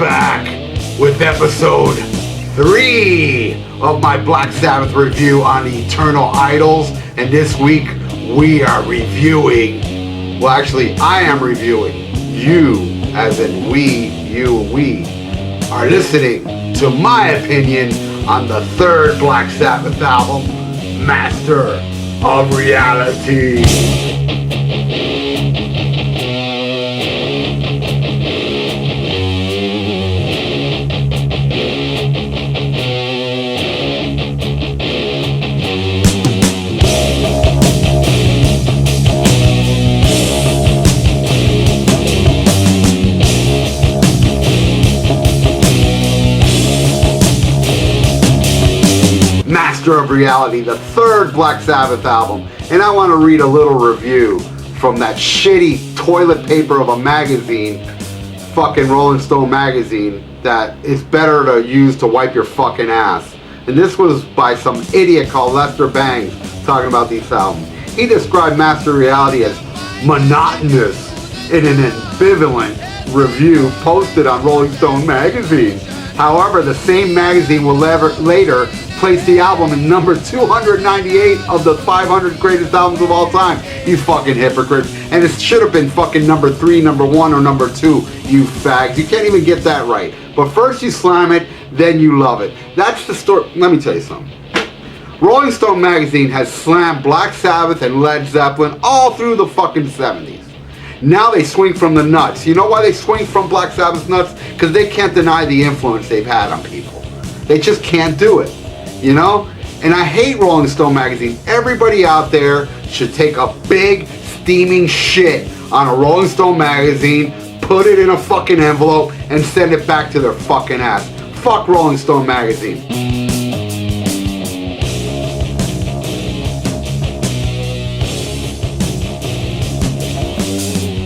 back with episode 3 of my Black Sabbath review on the Eternal Idols. And this week we are reviewing, well actually I am reviewing, you as in we, you, we are listening to my opinion on the third Black Sabbath album, Master of Reality. Master of Reality, the third Black Sabbath album, and I want to read a little review from that shitty toilet paper of a magazine, fucking Rolling Stone magazine, that is better to use to wipe your fucking ass. And this was by some idiot called Lester Bangs talking about these albums. He described Master of Reality as monotonous in an ambivalent review posted on Rolling Stone magazine. However, the same magazine will later place the album in number 298 of the 500 greatest albums of all time. You fucking hypocrites. And it should have been fucking number 3, number 1, or number 2, you fags. You can't even get that right. But first you slam it, then you love it. That's the story. Let me tell you something. Rolling Stone magazine has slammed Black Sabbath and Led Zeppelin all through the fucking 70s. Now they swing from the nuts. You know why they swing from Black Sabbath's nuts? Because they can't deny the influence they've had on people. They just can't do it. You know? And I hate Rolling Stone magazine. Everybody out there should take a big steaming shit on a Rolling Stone magazine, put it in a fucking envelope, and send it back to their fucking ass. Fuck Rolling Stone magazine.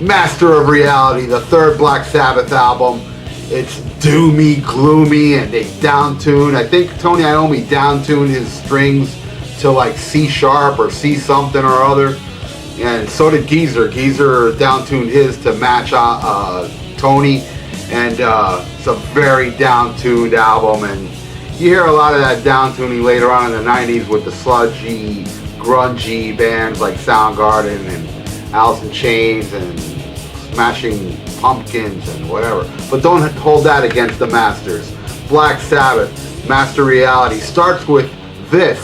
Master of Reality, the third Black Sabbath album. It's doomy, gloomy, and they down-tuned. I think Tony Iommi down-tuned his strings to like C sharp or C something or other. And so did Geezer. Geezer down-tuned his to match Tony. And it's a very down-tuned album. And you hear a lot of that down-tuning later on in the 90s with the sludgy, grungy bands like Soundgarden and Alice in Chains and Smashing Pumpkins and whatever. But don't hold that against the Masters. Black Sabbath, Master Reality starts with this.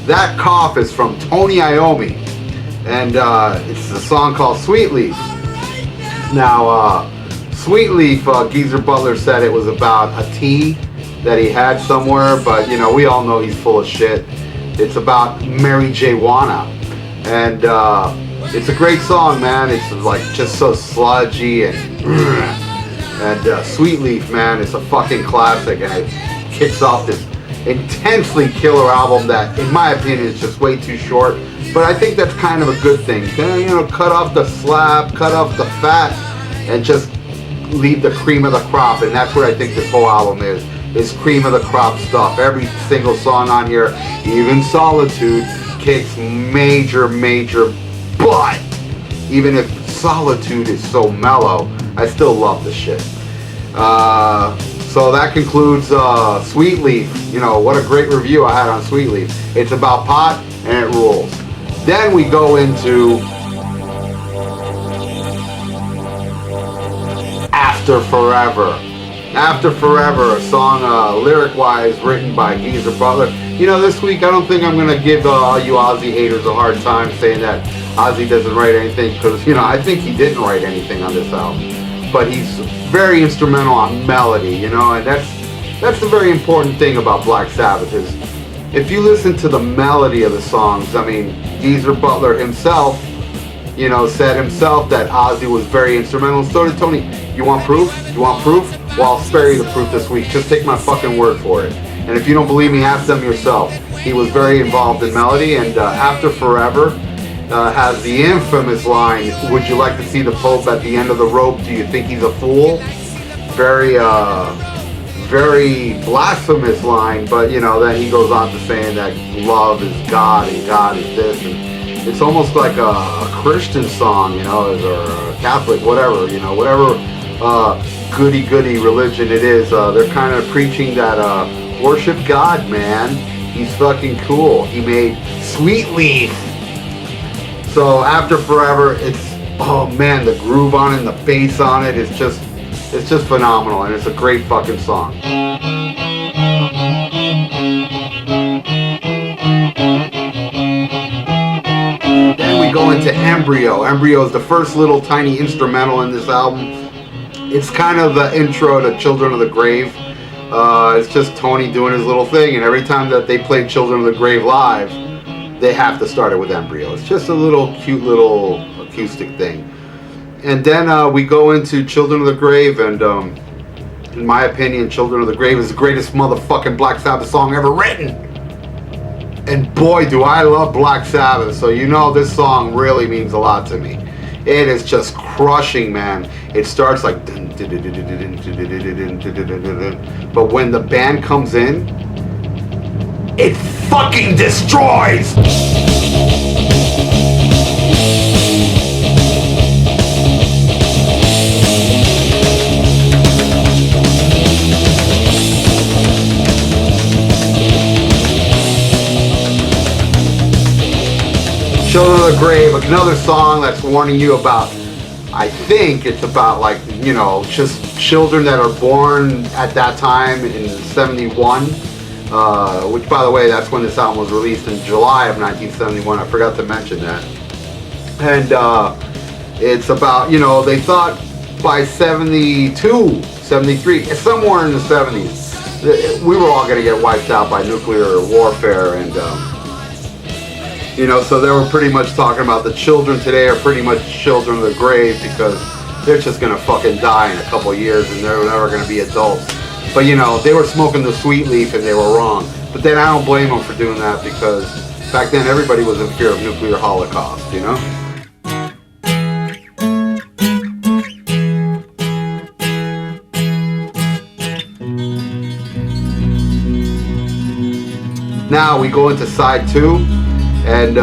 That cough is from Tony Iommi, and it's a song called Sweet Leaf. Now, Sweet Leaf, Geezer Butler said it was about a tea that he had somewhere, but you know, we all know he's full of shit. It's about Mary J. Wanna. And it's a great song, man. It's like just so sludgy and Sweet Leaf, man, it's a fucking classic, and it kicks off this intensely killer album that, in my opinion, is just way too short. But I think that's kind of a good thing. You know, cut off the slab, cut off the fat, and just leave the cream of the crop. And that's what I think this whole album is cream of the crop stuff. Every single song on here, even Solitude, kicks major butt. Even if Solitude is so mellow, I still love the shit. So that concludes Sweet Leaf. You know, what a great review I had on Sweet Leaf. It's about pot and it rules. Then we go into After Forever. After Forever, a song lyric-wise written by Geezer Butler. You know, this week I don't think I'm going to give all you Ozzy haters a hard time saying that Ozzy doesn't write anything, because, you know, I think he didn't write anything on this album. But he's very instrumental on melody, you know, and that's the very important thing about Black Sabbath is if you listen to the melody of the songs. I mean, Geezer Butler himself, you know, said himself that Ozzy was very instrumental, and so did Tony. You want proof? You want proof? Well, I'll spare you the proof this week. Just take my fucking word for it. And if you don't believe me, ask them yourself. He was very involved in melody, and After Forever has the infamous line, "Would you like to see the Pope at the end of the rope? Do you think he's a fool?" Very blasphemous line, but you know, then he goes on to saying that love is God and God is this, and it's almost like a Christian song, you know, or a Catholic, whatever, you know, whatever goody-goody religion it is. They're kind of preaching that worship God, man. He's fucking cool. He made Sweet Leaf. So After Forever, it's, oh man, the groove on it and the bass on it is just, it's just phenomenal, and it's a great fucking song. Then we go into Embryo. Embryo is the first little tiny instrumental in this album. It's kind of the intro to Children of the Grave. It's just Tony doing his little thing, and every time that they play Children of the Grave live, they have to start it with Embryo. It's just a little cute little acoustic thing. And then we go into Children of the Grave, and in my opinion, Children of the Grave is the greatest motherfucking Black Sabbath song ever written. And boy, do I love Black Sabbath, so you know this song really means a lot to me. It is just crushing, man. It starts like, but when the band comes in, it fucking destroys! Children of the Grave, another song that's warning you about, I think it's about, like, you know, just children that are born at that time in 71, which, by the way, that's when this album was released, in July of 1971. I forgot to mention that. And it's about, you know, they thought by 72, 73, somewhere in the 70s, we were all going to get wiped out by nuclear warfare, and you know, so they were pretty much talking about the children today are pretty much children of the grave, because they're just gonna fucking die in a couple of years and they're never gonna be adults. But you know, they were smoking the sweet leaf and they were wrong. But then I don't blame them for doing that, because back then everybody was in fear of nuclear holocaust, you know? Now we go into side 2. And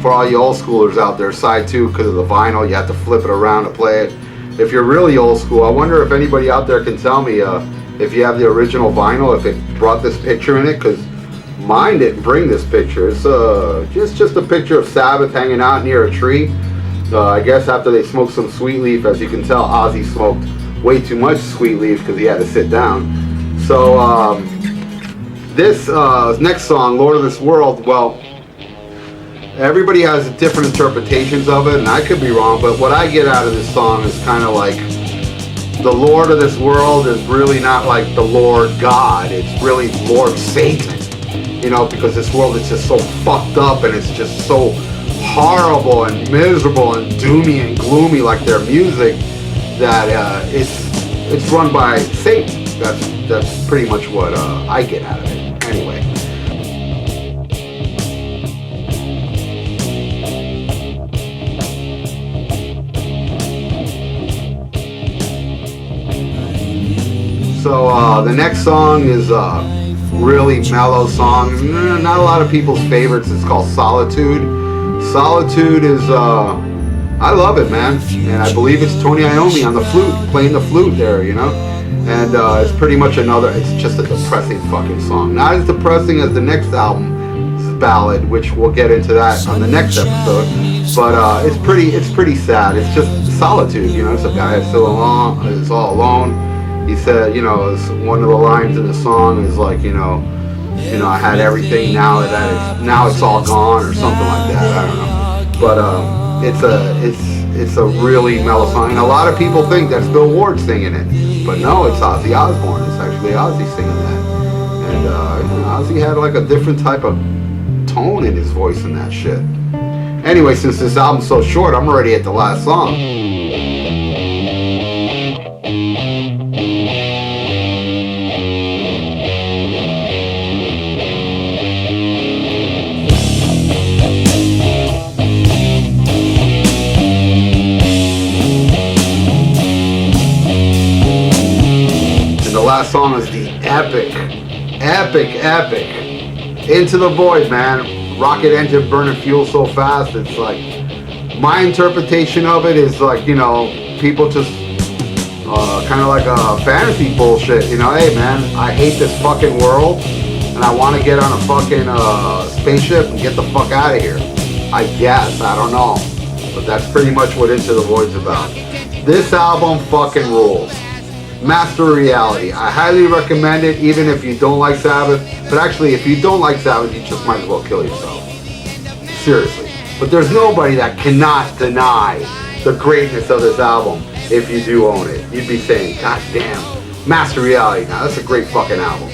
for all you old schoolers out there, side 2, because of the vinyl, you have to flip it around to play it. If you're really old school, I wonder if anybody out there can tell me if you have the original vinyl, if it brought this picture in it, because mine didn't bring this picture. It's just a picture of Sabbath hanging out near a tree. I guess after they smoked some Sweet Leaf. As you can tell, Ozzy smoked way too much Sweet Leaf because he had to sit down. So this next song, Lord of this World, well, everybody has different interpretations of it, and I could be wrong, but what I get out of this song is kind of like, the Lord of this world is really not like the Lord God, it's really Lord Satan, you know, because this world is just so fucked up, and it's just so horrible and miserable and doomy and gloomy, like their music, that it's run by Satan. That's pretty much what I get out of it, anyway. So the next song is a really mellow song. Not a lot of people's favorites. It's called Solitude. Solitude is, I love it, man. And I believe it's Tony Iommi on the flute, playing the flute there, you know? And it's pretty much it's just a depressing fucking song. Not as depressing as the next album's ballad, which we'll get into that on the next episode. But it's pretty sad. It's just solitude, you know? It's a guy that's still alone, is all alone. He said, you know, one of the lines in the song is like, you know, I had everything, now it's all gone, or something like that. I don't know, but it's a really mellow song, and a lot of people think that's Bill Ward singing it, but no, it's Ozzy Osbourne. It's actually Ozzy singing that, and Ozzy had like a different type of tone in his voice and that shit. Anyway, since this album's so short, I'm already at the last song. Last song is the epic Into the Void, man. rocket engine burning fuel so fast. It's like, my interpretation of it is like, people just kind of like a fantasy bullshit. Hey man, I hate this fucking world and I want to get on a fucking spaceship and get the fuck out of here. I guess, I don't know. But that's pretty much what Into the Void's about. This album fucking rules. Master Reality. I highly recommend it, even if you don't like Sabbath. But actually, if you don't like Sabbath, you just might as well kill yourself. Seriously. But there's nobody that cannot deny the greatness of this album if you do own it. You'd be saying, God damn, Master Reality. Now, that's a great fucking album.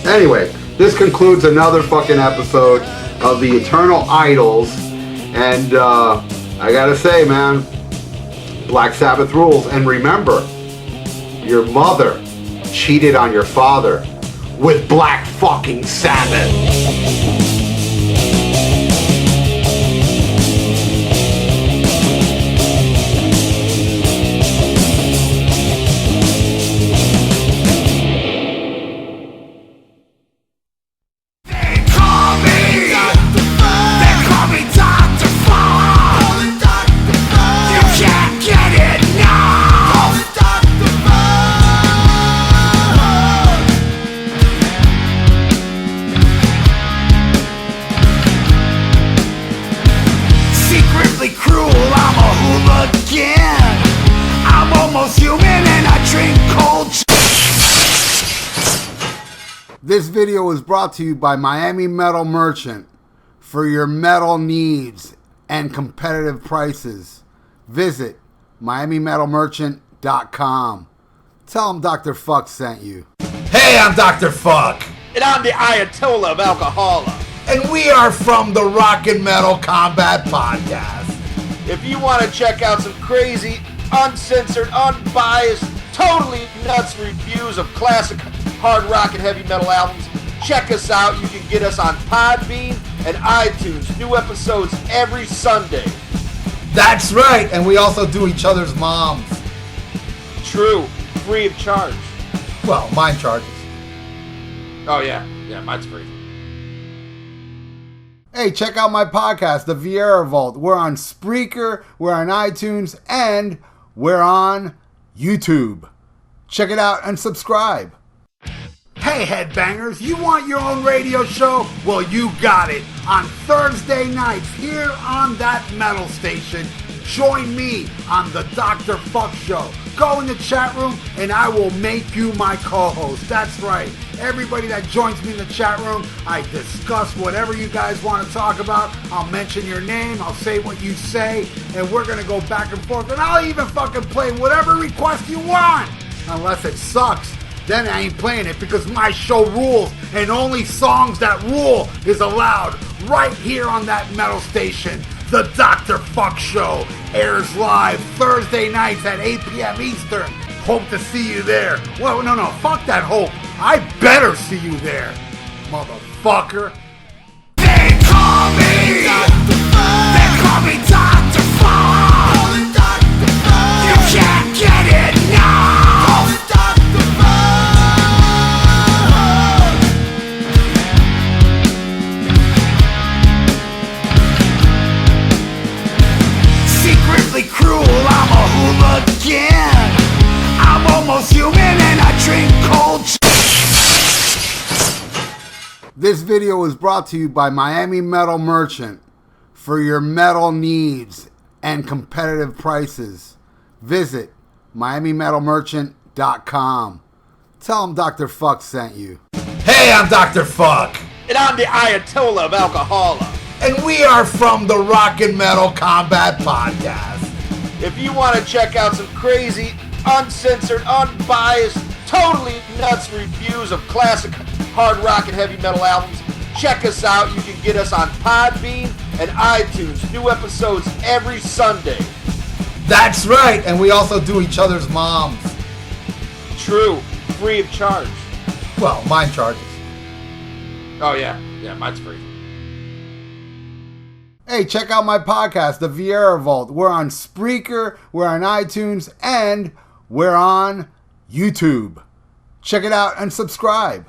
Anyway, this concludes another fucking episode of the Eternal Idols. And I gotta say, man, Black Sabbath rules. And remember, your mother cheated on your father with Black fucking Sabbath. This video was brought to you by Miami Metal Merchant. For your metal needs and competitive prices, visit MiamiMetalMerchant.com. Tell them Dr. Fuck sent you. Hey, I'm Dr. Fuck. And I'm the Ayatollah of Alcohola. And we are from the Rock and Metal Combat Podcast. If you want to check out some crazy, uncensored, unbiased, totally nuts reviews of classic hard rock and heavy metal albums, check us out. You can get us on Podbean and iTunes. New episodes every Sunday. That's right, and we also do each other's moms. True, free of charge. Well, mine charges. Oh yeah, mine's free. Hey, check out my podcast, The Vieira Vault. We're on Spreaker, we're on iTunes, and we're on YouTube. Check it out and subscribe. Hey, headbangers, you want your own radio show? Well, you got it. On Thursday nights here on that metal station, join me on the Dr. Fuck Show. Go in the chat room and I will make you my co-host. That's right. Everybody that joins me in the chat room, I discuss whatever you guys want to talk about. I'll mention your name, I'll say what you say, and we're going to go back and forth. And I'll even fucking play whatever request you want. Unless it sucks. Then I ain't playing it because my show rules and only songs that rule is allowed right here on that metal station. The Dr. Fuck Show airs live Thursday nights at 8 p.m. Eastern. Hope to see you there. Well, no, fuck that hope. I better see you there, motherfucker. They call me Dr. Fuck. They call me Dr. Fuck. You can't get it now. Cruel, I'm a hooligan. I'm almost human and I drink cold. This video was brought to you by Miami Metal Merchant. For your metal needs and competitive prices, visit MiamiMetalMerchant.com. Tell them Dr. Fuck sent you. Hey, I'm Dr. Fuck. And I'm the Ayatollah of Alcohola. And we are from the Rock and Metal Combat Podcast. If you want to check out some crazy, uncensored, unbiased, totally nuts reviews of classic hard rock and heavy metal albums, check us out. You can get us on Podbean and iTunes. New episodes every Sunday. That's right, and we also do each other's moms. True, free of charge. Well, mine charges. Oh yeah, mine's free. Hey, check out my podcast, The Vieira Vault. We're on Spreaker, we're on iTunes, and we're on YouTube. Check it out and subscribe.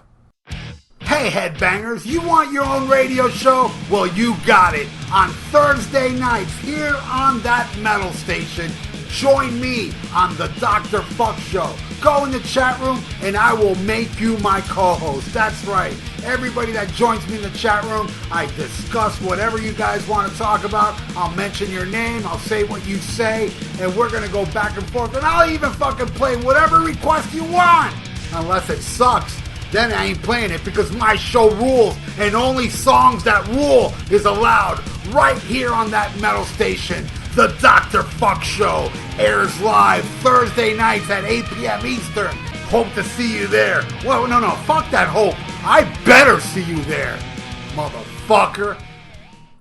Hey headbangers, you want your own radio show? Well, you got it. On Thursday nights here on that metal station, join me on the Dr. Fuck Show. Go in the chat room and I will make you my co-host. That's right. Everybody that joins me in the chat room, I discuss whatever you guys want to talk about. I'll mention your name, I'll say what you say, and we're going to go back and forth. And I'll even fucking play whatever request you want. Unless it sucks. Then I ain't playing it because my show rules and only songs that rule is allowed right here on that metal station. The Dr. Fuck Show airs live Thursday nights at 8 p.m. Eastern. Hope to see you there. Well, no, fuck that hope. I better see you there, motherfucker.